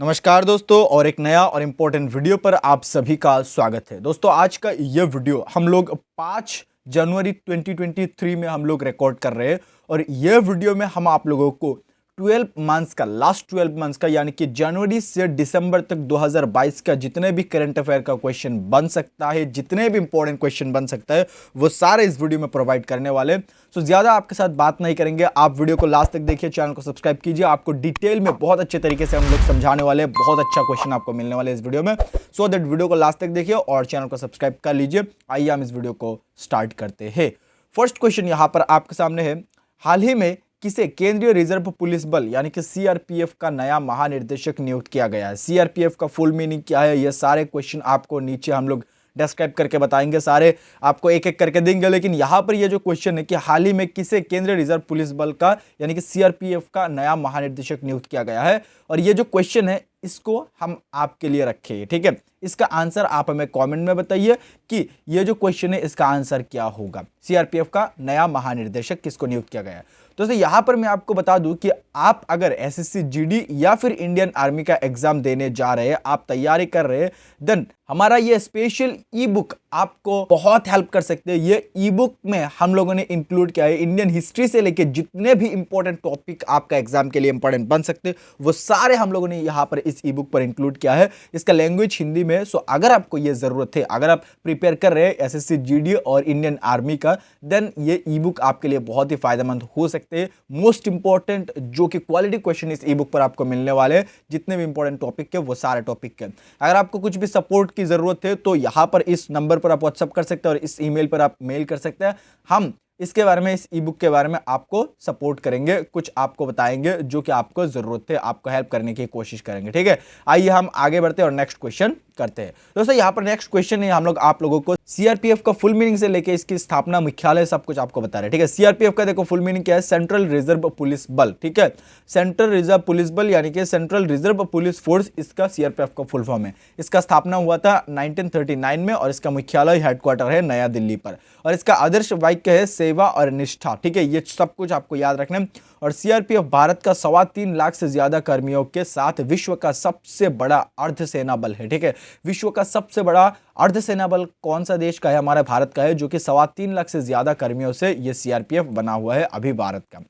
नमस्कार दोस्तों, और एक नया और इम्पोर्टेंट वीडियो पर आप सभी का स्वागत है। दोस्तों, आज का ये वीडियो हम लोग 5 जनवरी 2023 में हम लोग रिकॉर्ड कर रहे हैं, और ये वीडियो में हम आप लोगों को 12 मंथ्स का, लास्ट 12 मंथ्स का, यानी कि जनवरी से दिसंबर तक 2022 का जितने भी करंट अफेयर का क्वेश्चन बन सकता है, जितने भी इंपॉर्टेंट क्वेश्चन बन सकता है, वो सारे इस वीडियो में प्रोवाइड करने वाले। सो ज्यादा आपके साथ बात नहीं करेंगे, आप वीडियो को लास्ट तक देखिए, चैनल को सब्सक्राइब कीजिए। आपको डिटेल में बहुत अच्छे तरीके से हम लोग समझाने वाले हैं, बहुत अच्छा क्वेश्चन आपको मिलने वाले इस वीडियो में। सो दैट वीडियो को लास्ट तक देखिए और चैनल को सब्सक्राइब कर लीजिए। आइए हम इस वीडियो को स्टार्ट करते हैं। फर्स्ट क्वेश्चन यहां पर आपके सामने है। हाल ही में किसे केंद्रीय रिजर्व पुलिस बल यानी कि सीआरपीएफ का नया महानिर्देशक नियुक्त किया गया है? सीआरपीएफ का फुल मीनिंग क्या है? ये सारे क्वेश्चन आपको नीचे हम लोग डिस्क्राइब करके बताएंगे, सारे आपको एक एक करके देंगे। लेकिन यहां पर ये जो क्वेश्चन है कि हाल ही में किसे केंद्रीय रिजर्व पुलिस बल का यानी कि सीआरपीएफ का नया महानिर्देशक नियुक्त किया गया है, और ये जो क्वेश्चन है इसको हम आपके लिए रखे हैं, ठीक है। इसका आंसर आप हमें कमेंट में बताइए कि ये जो क्वेश्चन है इसका आंसर क्या होगा। सीआरपीएफ का नया महानिर्देशक किसको नियुक्त किया गया है? तो यहां पर मैं आपको बता दूं कि आप अगर एसएससी जीडी या फिर इंडियन आर्मी का एग्जाम देने जा रहे हैं, आप तैयारी कर रहे हैं, देन हमारा ये स्पेशल ई बुक आपको बहुत हेल्प कर सकते हैं। ये ई बुक में हम लोगों ने इंक्लूड किया है इंडियन हिस्ट्री से लेके जितने भी इंपॉर्टेंट टॉपिक आपका एग्जाम के लिए इंपॉर्टेंट बन सकते हैं, वो सारे हम लोगों ने यहाँ पर इस ई बुक पर इंक्लूड किया है। इसका लैंग्वेज हिंदी में। सो अगर आपको ये जरूरत है, अगर आप प्रिपेयर कर रहे हैं एसएससी जीडी और इंडियन आर्मी का, देन ये ई बुक आपके लिए बहुत ही फायदेमंद हो सकते हैं। मोस्ट इंपॉर्टेंट जो कि क्वालिटी क्वेश्चन इस ई बुक पर आपको मिलने वाले हैं, जितने भी इंपॉर्टेंट टॉपिक के वो सारे टॉपिक के। अगर आपको कुछ भी सपोर्ट की जरूरत है तो यहां पर इस नंबर पर आप व्हाट्सअप कर सकते हैं और इस ईमेल पर आप मेल कर सकते हैं। हम इसके बारे में, इस ई बुक के बारे में आपको सपोर्ट करेंगे, कुछ आपको बताएंगे जो कि आपको जरूरत है, आपको हेल्प करने की कोशिश करेंगे, ठीक है। आइए हम आगे बढ़ते हैं और नेक्स्ट क्वेश्चन करते हैं। दोस्तों, यहाँ पर नेक्स्ट क्वेश्चन है, हम लोग आप लोगों को सीआरपीएफ का फुल मीनिंग से लेके इसकी स्थापना, मुख्यालय, सब कुछ आपको बता रहे हैं, ठीक है। सीआरपीएफ का देखो फुल मीनिंग क्या है, सेंट्रल रिजर्व पुलिस बल, ठीक है। सेंट्रल रिजर्व पुलिस बल यानी कि सेंट्रल रिजर्व पुलिस फोर्स, इसका सीआरपीएफ का फुल फॉर्म है। इसका स्थापना हुआ था 1939 में और इसका मुख्यालय, हेडक्वार्टर है नया दिल्ली पर, और इसका आदर्श वाक्य है सेवा और निष्ठा, ठीक है। ये सब कुछ आपको याद रखना है। और सीआरपीएफ भारत का 3.25 लाख से ज्यादा कर्मियों के साथ विश्व का सबसे बड़ा अर्धसेना बल है, ठीक है। विश्व का सबसे बड़ा अर्धसेना बल कौन सा देश का है? हमारा भारत का है, जो कि 3.25 लाख से ज्यादा कर्मियों से ये सीआरपीएफ बना हुआ है अभी भारत का।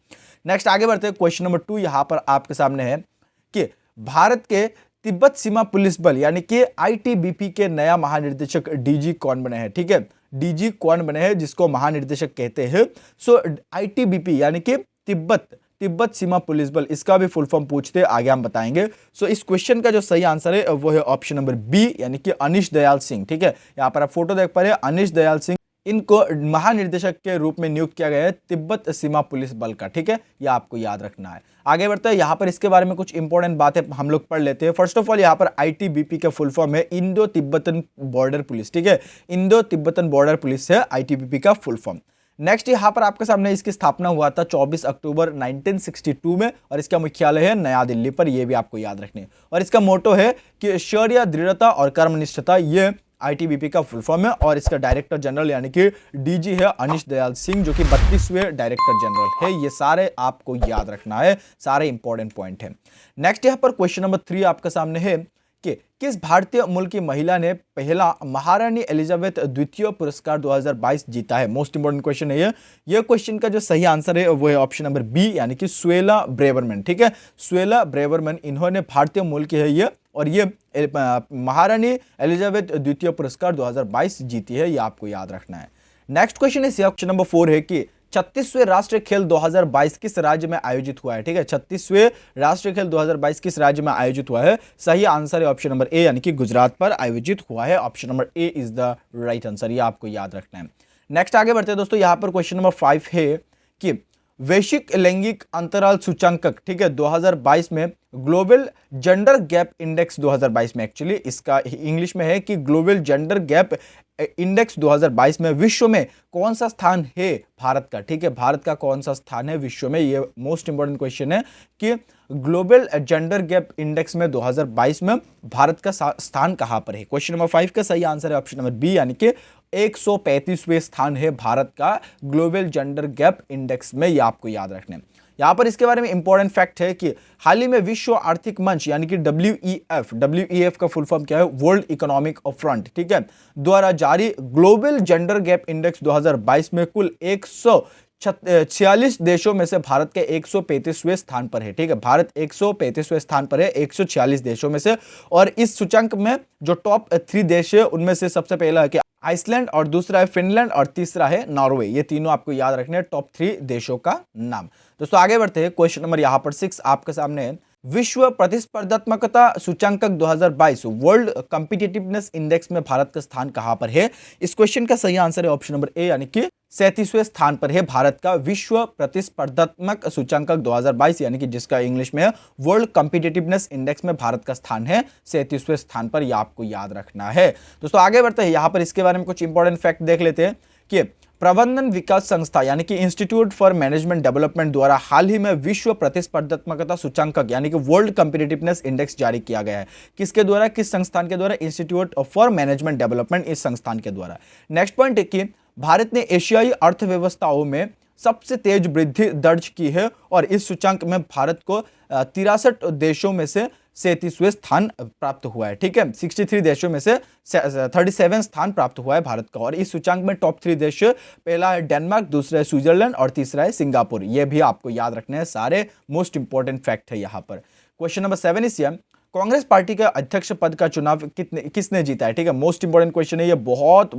नेक्स्ट आगे बढ़ते हैं। क्वेश्चन नंबर 2 यहां पर आपके सामने है कि भारत के तिब्बत सीमा पुलिस बल यानी कि आईटीबीपी के नया महानिर्देशक डीजी कौन बने हैं, ठीक है। डीजी कौन बने हैं जिसको महानिर्देशक कहते हैं? सो आईटीबीपी यानी कि तिब्बत सीमा पुलिस बल, इसका भी फुल फॉर्म पूछते हैं, आगे हम बताएंगे। सो इस क्वेश्चन का जो सही आंसर है वो है ऑप्शन नंबर बी यानी कि अनीश दयाल सिंह, ठीक है। यहां पर आप फोटो देख पा रहे हैं, अनीश दयाल सिंह, इनको महानिर्देशक के रूप में नियुक्त किया गया है तिब्बत सीमा पुलिस बल का, ठीक है। यह आपको याद रखना है। आगे बढ़ते हैं, यहां पर इसके बारे में कुछ इंपॉर्टेंट बातें हम लोग पढ़ लेते हैं। फर्स्ट ऑफ ऑल, यहां पर आईटीबीपी का फुल फॉर्म है इंडो तिब्बतन बॉर्डर पुलिस, ठीक है। इंडो तिब्बतन बॉर्डर पुलिस है आईटीबीपी का फुल फॉर्म। नेक्स्ट यहां पर आपके सामने इसकी स्थापना हुआ था 24 अक्टूबर 1962 में, और इसका मुख्यालय है नया दिल्ली पर, यह भी आपको याद रखने। और इसका मोटो है कि शौर्य, दृढ़ता और कर्मनिष्ठता, ये आईटीबीपी का फुल फॉर्म है। और इसका डायरेक्टर जनरल यानी कि डीजी है अनीश दयाल सिंह, जो कि 32वें डायरेक्टर जनरल है। ये सारे आपको याद रखना है, सारे इंपॉर्टेंट पॉइंट है। नेक्स्ट यहां पर क्वेश्चन नंबर 3 आपके सामने है कि किस भारतीय मूल की महिला ने पहला महारानी एलिजाबेथ द्वितीय पुरस्कार 2022 जीता है? मोस्ट इंपोर्टेंट क्वेश्चन है ये क्वेश्चन का जो सही आंसर है वो है ऑप्शन नंबर बी यानी कि सुएला ब्रेवरमैन, ठीक है। सुएला ब्रेवरमैन, इन्होंने भारतीय मूल की है ये, और ये महारानी एलिजाबेथ द्वितीय पुरस्कार 2022 जीती है, ये आपको याद रखना है। नेक्स्ट क्वेश्चन है ऑप्शन नंबर 4 है कि 36वें राष्ट्रीय खेल 2022 किस राज्य में आयोजित हुआ है, ठीक है। 36वें राष्ट्रीय खेल 2022 किस राज्य में आयोजित हुआ है? सही आंसर है ऑप्शन नंबर ए यानी कि गुजरात पर आयोजित हुआ है। Option number A is the right answer, ये आपको याद रखना है। नेक्स्ट आगे बढ़ते हैं दोस्तों, यहां पर क्वेश्चन नंबर 5 है कि वैश्विक लैंगिक अंतराल सूचांकक, ठीक है, 2022 में ग्लोबल जेंडर गैप इंडेक्स 2022 में, एक्चुअली इसका इंग्लिश में है कि ग्लोबल जेंडर गैप इंडेक्स 2022 में विश्व में कौन सा स्थान है भारत का, ठीक है। भारत का कौन सा स्थान है विश्व में? ये मोस्ट इंपोर्टेंट क्वेश्चन है कि ग्लोबल जेंडर गैप इंडेक्स में 2022 में भारत का स्थान कहां पर है। क्वेश्चन नंबर 5 का सही आंसर है ऑप्शन नंबर बी यानी कि 135वें स्थान है भारत का ग्लोबल जेंडर गैप इंडेक्स में, ये आपको याद रखना है। यहाँ पर इसके बारे में इंपॉर्टेंट फैक्ट है कि हाल ही में विश्व आर्थिक मंच यानी कि डब्ल्यूईएफ का फुल फॉर्म क्या है, वर्ल्ड इकोनॉमिक फ्रंट, ठीक है, द्वारा जारी ग्लोबल जेंडर गैप इंडेक्स 2022 में कुल 146 देशों में से भारत के 135वें स्थान पर है, ठीक है, भारत 135वें स्थान पर है 146 देशों में से। और इस सूचकांक में जो टॉप 3 देश है उनमें से सबसे पहला है कि आइसलैंड, और दूसरा है फिनलैंड, और तीसरा है नॉर्वे। ये तीनों आपको याद रखने हैं टॉप 3 देशों का नाम। दोस्तों आगे बढ़ते हैं, क्वेश्चन नंबर यहां पर 6 आपके सामने है। विश्व प्रतिस्पर्धात्मकता सूचांक 2022 वर्ल्ड कॉम्पिटिटिवनेस इंडेक्स में भारत का स्थान कहां पर है? इस क्वेश्चन का सही आंसर है ऑप्शन नंबर ए, यानी कि 37वें स्थान पर है भारत का विश्व प्रतिस्पर्धात्मक सूचांक 2022, यानी कि जिसका इंग्लिश में है वर्ल्ड कॉम्पिटिटिवनेस इंडेक्स में भारत का स्थान है 37वें स्थान पर। यह आपको याद रखना है। दोस्तों आगे बढ़ते हैं, यहां पर इसके बारे में कुछ इंपॉर्टेंट फैक्ट देख लेते हैं कि प्रबंधन विकास संस्था यानी कि इंस्टीट्यूट फॉर मैनेजमेंट डेवलपमेंट द्वारा हाल ही में विश्व प्रतिस्पर्धात्मकता सूचांक यानी कि वर्ल्ड कॉम्पिटिटिवनेस इंडेक्स जारी किया गया है। किसके द्वारा, किस संस्थान के द्वारा? इंस्टीट्यूट फॉर मैनेजमेंट डेवलपमेंट, इस संस्थान के द्वारा। नेक्स्ट पॉइंट है कि भारत ने एशियाई अर्थव्यवस्थाओं में सबसे तेज वृद्धि दर्ज की है और इस सूचांक में भारत को 63 देशों में से 37वें स्थान प्राप्त हुआ है, ठीक है, 63 देशों में से 37 स्थान प्राप्त हुआ है भारत का। और इस सूचांक में टॉप 3 देश, पहला है डेनमार्क, दूसरा है स्विट्जरलैंड और तीसरा है सिंगापुर। ये भी आपको याद रखने हैं, सारे मोस्ट इंपॉर्टेंट फैक्ट है यहाँ पर। Question number 7 is Congress party का अध्यक्ष पद का चुनाव किसने जीता है? ठीक है, मोस्ट इंपॉर्टेंट क्वेश्चन है, ये बहुत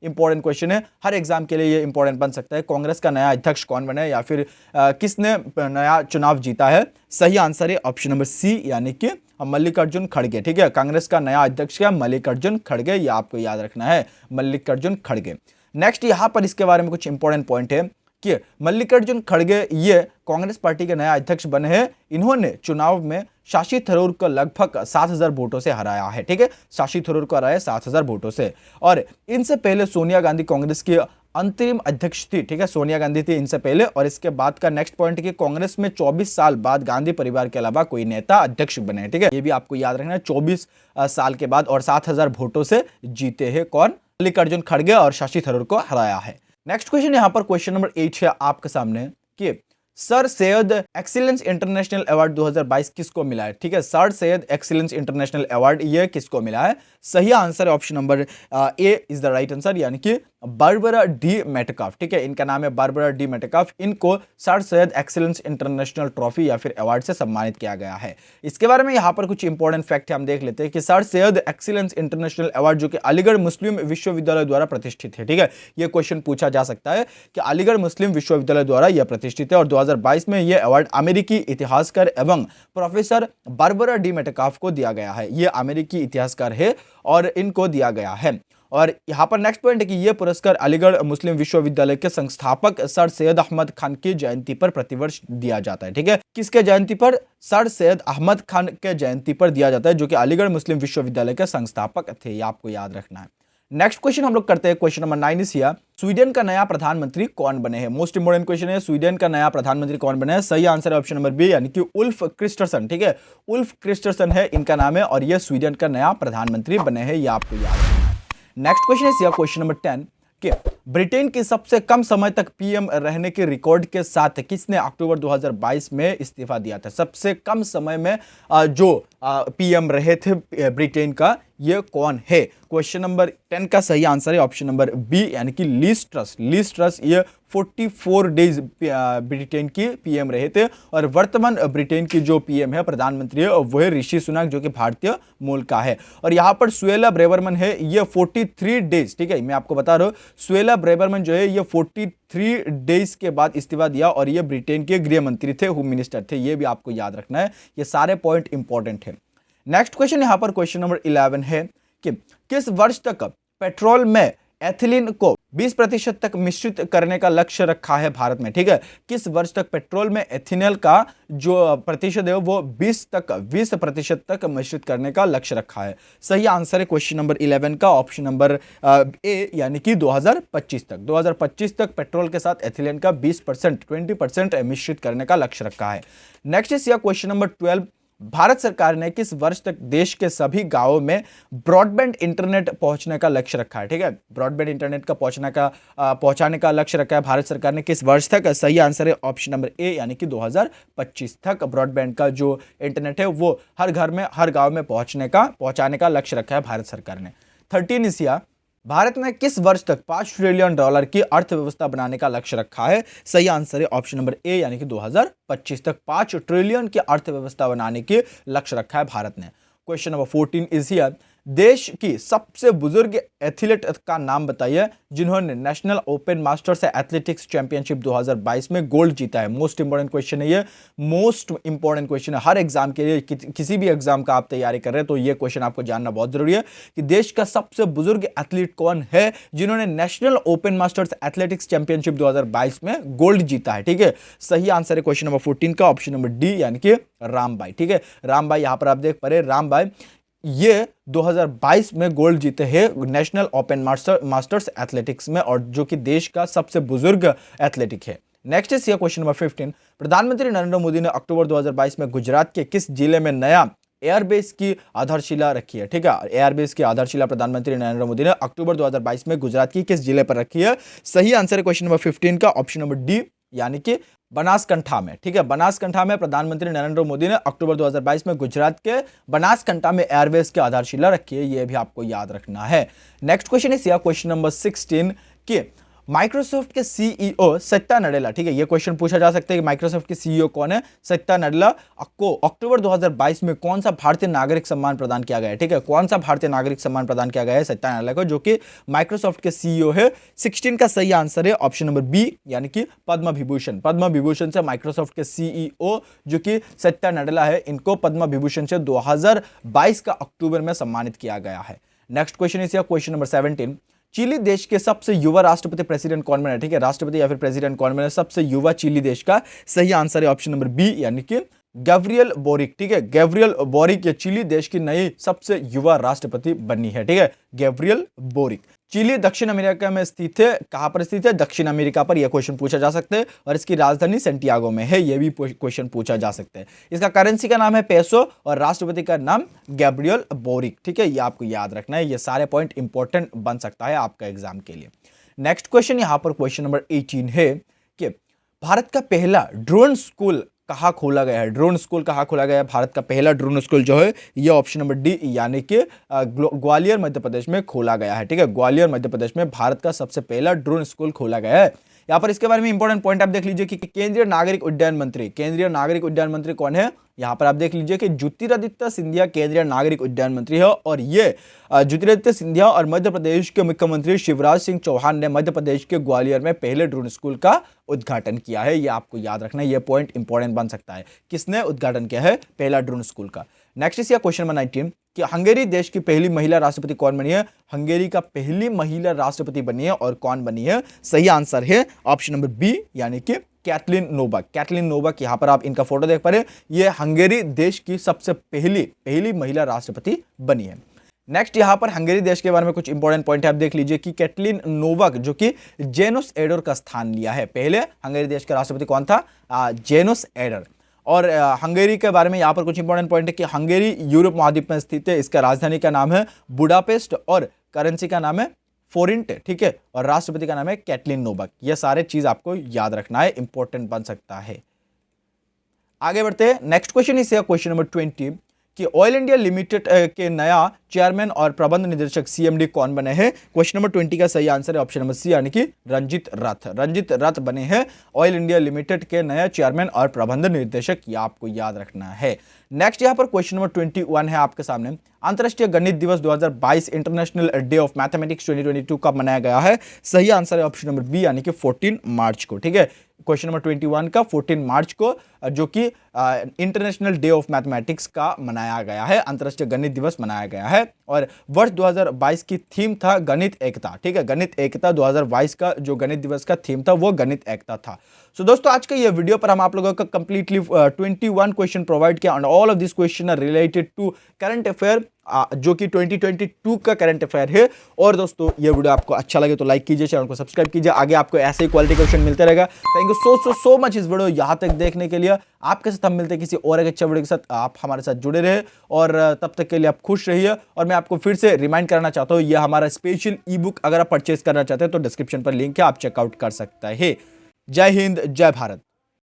इंपॉर्टेंट क्वेश्चन है, हर एग्जाम के लिए ये इंपॉर्टेंट बन सकता है। कांग्रेस का नया अध्यक्ष कौन बना है या फिर किसने नया चुनाव जीता है? सही आंसर है ऑप्शन नंबर सी, यानी कि मल्लिकार्जुन खड़गे, ठीक है, कांग्रेस का नया अध्यक्ष क्या? मल्लिकार्जुन खड़गे, ये आपको याद रखना है, मल्लिकार्जुन खड़गे। नेक्स्ट यहां पर इसके बारे में कुछ इंपॉर्टेंट पॉइंट है कि मल्लिकार्जुन खड़गे ये कांग्रेस पार्टी के नया अध्यक्ष बने हैं। इन्होंने चुनाव में शशि थरूर को लगभग 7000 वोटों से हराया है, ठीक है, शशि थरूर को हराया 7000 वोटों से। और इनसे पहले सोनिया गांधी कांग्रेस की अंतरिम अध्यक्ष थी, ठीक है, सोनिया गांधी थी इनसे पहले। और इसके बाद का नेक्स्ट पॉइंट कि कांग्रेस में 24 साल बाद गांधी परिवार के अलावा कोई नेता अध्यक्ष बने, ठीक है, ये भी आपको याद रखना है, 24 साल के बाद और 7000 वोटों से जीते हैं कौन? मल्लिकार्जुन खड़गे, और शशि थरूर को हराया है। नेक्स्ट क्वेश्चन यहां पर क्वेश्चन नंबर 8 है आपके सामने कि sir Syed excellence international award 2022 किसको मिला है? ठीक है, sir Syed excellence international award ये किसको मिला है? सही आंसर है option number A is the right answer, यानी कि बारबरा डी मेटकाफ, ठीक है, इनका नाम है बारबरा डी मेटकाफ। इनको sir Syed excellence international trophy या फिर अवार्ड से सम्मानित किया गया है। इसके बारे में यहाँ पर कुछ इंपॉर्टेंट फैक्ट हम देख लेते हैं कि sir Syed excellence international award जो कि अलीगढ़ मुस्लिम विश्वविद्यालय द्वारा प्रतिष्ठित है, ठीक है, यह क्वेश्चन पूछा जा सकता है कि अलीगढ़ मुस्लिम विश्वविद्यालय द्वारा यह प्रतिष्ठित है। और 2022 में यह अवार्ड अमेरिकी इतिहासकार एवं प्रोफेसर बारबरा डी मेटकाफ को दिया गया है। यह अमेरिकी इतिहासकार है और इनको दिया गया है। और यहां पर नेक्स्ट पॉइंट है कि यह पुरस्कार अलीगढ़ मुस्लिम विश्वविद्यालय के संस्थापक सर सैयद अहमद खान की जयंती पर प्रतिवर्ष दिया जाता है, ठीक है, किसके जयंती पर? सर सैयद अहमद खान के जयंती पर दिया जाता है, जो कि अलीगढ़ मुस्लिम विश्वविद्यालय के संस्थापक थे, ये आपको याद रखना है। नेक्स्ट क्वेश्चन हम लोग करते हैं, question number 9 is here, Sweden का नया प्रधानमंत्री कौन बने हैं? मोस्ट इंपोर्टेंट क्वेश्चन है, स्वीडन का नया प्रधानमंत्री कौन बने हैं? सही आंसर है ऑप्शन नंबर बी, यानी कि उल्फ क्रिस्टरसन, ठीक है, उल्फ क्रिस्टरसन है इनका नाम है और यह स्वीडन का नया प्रधानमंत्री बने हैं, यह आपको याद रखना है। नेक्स्ट क्वेश्चन है क्वेश्चन नंबर 10 कि ब्रिटेन की सबसे कम समय तक पीएम रहने के रिकॉर्ड के साथ किसने अक्टूबर 2022 में इस्तीफा दिया था? सबसे कम समय में जो पीएम रहे थे ब्रिटेन का, ये कौन है? क्वेश्चन नंबर 10 का सही आंसर है ऑप्शन नंबर बी, यानी कि लीज ट्रस। लीज ट्रस ये 44 डेज ब्रिटेन की पीएम रहे थे। और वर्तमान ब्रिटेन की जो पीएम है, प्रधानमंत्री है, वो है ऋषि सुनक, जो कि भारतीय मूल का है। और यहाँ पर सुएला ब्रेवरमन है, ये 43 डेज, ठीक है, मैं आपको बता रहा हूँ, सुएला ब्रेवरमन जो है ये 43 डेज के बाद इस्तीफा दिया और ये ब्रिटेन के गृह मंत्री थे, होम मिनिस्टर थे, ये भी आपको याद रखना है, ये सारे पॉइंट इंपॉर्टेंट है। नेक्स्ट क्वेश्चन यहां पर क्वेश्चन नंबर 11 है कि किस वर्ष तक पेट्रोल में एथिलीन को 20% तक मिश्रित करने का लक्ष्य रखा है भारत में? ठीक है, किस वर्ष तक पेट्रोल में एथिनॉल का जो प्रतिशत है वो 20% तक मिश्रित करने का लक्ष्य रखा है? सही आंसर है क्वेश्चन नंबर 11 का ऑप्शन नंबर ए, यानी कि 2025 तक। 2025 तक पेट्रोल के साथ एथिलीन का 20% मिश्रित करने का लक्ष्य रखा है। Next is question number 12 Bharat सरकार ने किस वर्ष तक देश के सभी गांवों में ब्रॉडबैंड इंटरनेट पहुंचने का लक्ष्य रखा है? ठीक है, ब्रॉडबैंड इंटरनेट का पहुंचाने का लक्ष्य रखा है भारत सरकार ने किस वर्ष तक? सही आंसर है ऑप्शन नंबर ए, यानी कि 2025 तक ब्रॉडबैंड का जो इंटरनेट है वो हर घर में, हर गांव में पहुंचाने का लक्ष्य रखा है भारत सरकार ने। 13 एशिया, भारत ने किस वर्ष तक $5 ट्रिलियन की अर्थव्यवस्था बनाने का लक्ष्य रखा है? सही आंसर है ऑप्शन नंबर ए, यानी कि 2025 तक 5 ट्रिलियन की अर्थव्यवस्था बनाने के लक्ष्य रखा है भारत ने। क्वेश्चन नंबर 14 इज हियर, देश की सबसे बुजुर्ग एथलीट का नाम बताइए जिन्होंने national open masters athletics championship 2022 में गोल्ड जीता है। मोस्ट इंपॉर्टेंट क्वेश्चन है ये, मोस्ट इंपॉर्टेंट क्वेश्चन है हर एग्जाम के लिए। किसी भी एग्जाम का आप तैयारी कर रहे हैं तो ये क्वेश्चन आपको जानना बहुत जरूरी है कि देश का सबसे बुजुर्ग एथलीट कौन है जिन्होंने national open masters athletics championship 2022 में गोल्ड जीता है। ठीक है, सही आंसर है क्वेश्चन नंबर 14 का ऑप्शन नंबर डी, यानी कि रामबाई। ठीक है, रामबाई, यहां पर आप देख पा रहे रामबाई ये 2022 में गोल्ड जीते हैं नेशनल ओपन मास्टर्स एथलेटिक्स में, और जो कि देश का सबसे बुजुर्ग एथलेटिक है। नेक्स्ट इज क्वेश्चन नंबर 15, प्रधानमंत्री नरेंद्र मोदी ने अक्टूबर 2022 में गुजरात के किस जिले में नया एयरबेस की आधारशिला रखी है? ठीक है, एयरबेस की आधारशिला प्रधानमंत्री नरेंद्र मोदी ने अक्टूबर 2022 में गुजरात की किस जिले पर रखी है? सही आंसर है क्वेश्चन नंबर 15 का ऑप्शन नंबर डी, यानी कि बनासकंठा में। ठीक है, बनासकंठा में प्रधानमंत्री नरेंद्र मोदी ने अक्टूबर 2022 में गुजरात के बनासकंठा में एयरबेस की आधारशिला रखी है, यह भी आपको याद रखना है। Next question is question number 16 कि माइक्रोसॉफ्ट के सीईओ सत्या नडेला, ठीक है, यह क्वेश्चन पूछा जा सकता है कि माइक्रोसॉफ्ट के सीईओ कौन है? सत्या नडेला को अक्टूबर 2022 में कौन सा भारतीय नागरिक सम्मान प्रदान किया गया है? ठीक है, कौन सा भारतीय नागरिक सम्मान प्रदान किया गया है सत्या नडेला को, जो कि माइक्रोसॉफ्ट के सीईओ है? 16 का सही आंसर है ऑप्शन नंबर बी, यानी कि पद्म विभूषण। पद्म विभूषण से माइक्रोसॉफ्ट के सीईओ जो कि सत्या नडेला है, इनको पद्म विभूषण से 2022 का अक्टूबर में सम्मानित किया गया है। Next question is question number 17, Chile देश के सबसे युवा राष्ट्रपति प्रेसिडेंट कौन बने? ठीक है, राष्ट्रपति या फिर प्रेसिडेंट कौन बने सबसे युवा चिली देश का? सही आंसर है ऑप्शन नंबर बी, यानी कि गैब्रियल बोरिक। ठीक है, गैब्रियल बोरिक ये चिली देश की नई सबसे युवा राष्ट्रपति बनी है। ठीक है, गैब्रियल बोरिक। चिली दक्षिण अमेरिका में स्थित है, कहां पर स्थित है? दक्षिण अमेरिका पर। यह क्वेश्चन पूछा जा सकता है, और इसकी राजधानी सेंटियागो में है, यह भी क्वेश्चन पूछा जा सकता है। इसका करेंसी का नाम है पेसो और राष्ट्रपति का नाम गैब्रियल बोरिक। ठीक है, यह आपको याद रखना है, यह सारे पॉइंट इंपॉर्टेंट बन सकता है आपका एग्जाम के लिए। नेक्स्ट क्वेश्चन यहां पर क्वेश्चन नंबर 18 है कि भारत का पहला ड्रोन स्कूल कहाँ खोला गया है? ड्रोन स्कूल कहाँ खोला गया है? भारत का पहला ड्रोन स्कूल जो है ये ऑप्शन नंबर डी, यानी कि ग्वालियर मध्य प्रदेश में खोला गया है। ठीक है, ग्वालियर मध्य प्रदेश में भारत का सबसे पहला ड्रोन स्कूल खोला गया है। यहाँ पर इसके बारे में इंपॉर्टेंट पॉइंट आप देख लीजिए कि केंद्रीय नागरिक उड्डयन मंत्री कौन है? यहाँ पर आप देख लीजिए कि ज्योतिरादित्य सिंधिया केंद्रीय नागरिक उड्डयन मंत्री है, और ये ज्योतिरादित्य सिंधिया और मध्य प्रदेश के मुख्यमंत्री शिवराज सिंह चौहान ने मध्य प्रदेश के ग्वालियर में पहले ड्रोन स्कूल का उद्घाटन किया है। ये आपको याद रखना है, ये पॉइंट इंपॉर्टेंट बन सकता है। किसने उद्घाटन किया है पहला ड्रोन स्कूल का? नेक्स्ट इज क्वेश्चन नंबर 19 कि हंगेरी देश की पहली महिला राष्ट्रपति कौन बनी है? हंगेरी का पहली महिला राष्ट्रपति बनी है, और कौन बनी है? सही आंसर है ऑप्शन नंबर बी, यानी कि कैटलिन नोबक। कैटलिन नोबक, यहां पर आप इनका फोटो देख पा रहे हैं, ये हंगेरी देश की सबसे पहली महिला राष्ट्रपति बनी है। नेक्स्ट यहां पर हंगेरी देश के बारे में कुछ इंपॉर्टेंट पॉइंट आप देख लीजिए कि कैटलिन नोबक जो कि जेनोस एडर का स्थान लिया है। पहले हंगेरी देश का राष्ट्रपति कौन था? जेनोस एडर। और हंगेरी के बारे में यहाँ पर कुछ इंपॉर्टेंट पॉइंट है कि हंगेरी यूरोप महाद्वीप में स्थित है, इसका राजधानी का नाम है बुडापेस्ट और करेंसी का नाम है फोरिंट। ठीक है, और राष्ट्रपति का नाम है कैटलिन नोबक। ये सारे चीज आपको याद रखना है, इंपॉर्टेंट बन सकता है। आगे बढ़ते हैं। Next question is question number 20 कि ऑयल इंडिया लिमिटेड के नया चेयरमैन और प्रबंध निदेशक सीएमडी कौन बने हैं? क्वेश्चन नंबर 20 का सही आंसर है ऑप्शन नंबर सी, यानी कि रंजित रथ। रंजित रथ बने हैं ऑयल इंडिया लिमिटेड के नए चेयरमैन और प्रबंध निर्देशक, यह आपको याद रखना है। नेक्स्ट यहां पर क्वेश्चन नंबर 21 है आपके सामने, अंतरराष्ट्रीय गणित दिवस 2022 इंटरनेशनल डे ऑफ मैथमेटिक्स 2022 कब मनाया गया है? सही आंसर है ऑप्शन नंबर बी, यानी कि 14 मार्च को। ठीक है, क्वेश्चन नंबर 21 का 14 मार्च को, जो कि इंटरनेशनल डे ऑफ मैथमेटिक्स का मनाया गया है, अंतरराष्ट्रीय गणित दिवस मनाया गया है। और वर्ष 2022 की थीम था गणित एकता। ठीक है, गणित एकता 2022 का जो गणित दिवस का थीम था वो गणित एकता था। सो दोस्तों आज का ये वीडियो पर हम आप लोगों को कंप्लीटली 21 क्वेश्चन प्रोवाइड किया, and all of this question are related to current affair जो कि 2022 का करंट अफेयर है। और दोस्तों ये वीडियो आपको अच्छा लगे तो लाइक कीजिए, चैनल को सब्सक्राइब कीजिए, आगे आपको ऐसे ही क्वालिटी क्वेश्चन मिलते रहेगा। थैंक यू सो मच इस वीडियो यहाँ तक देखने के लिए। आपके साथ हम मिलते हैं किसी और एक अच्छे वीडियो के साथ, आप हमारे साथ जुड़े रहे और तब तक के लिए आप खुश रहिए। और मैं आपको फिर से रिमाइंड करना चाहता हूँ, यह हमारा स्पेशल ई बुक अगर आप परचेज करना चाहते हैं तो डिस्क्रिप्शन पर लिंक है, आप चेकआउट कर सकते हैं। जय हिंद, जय भारत।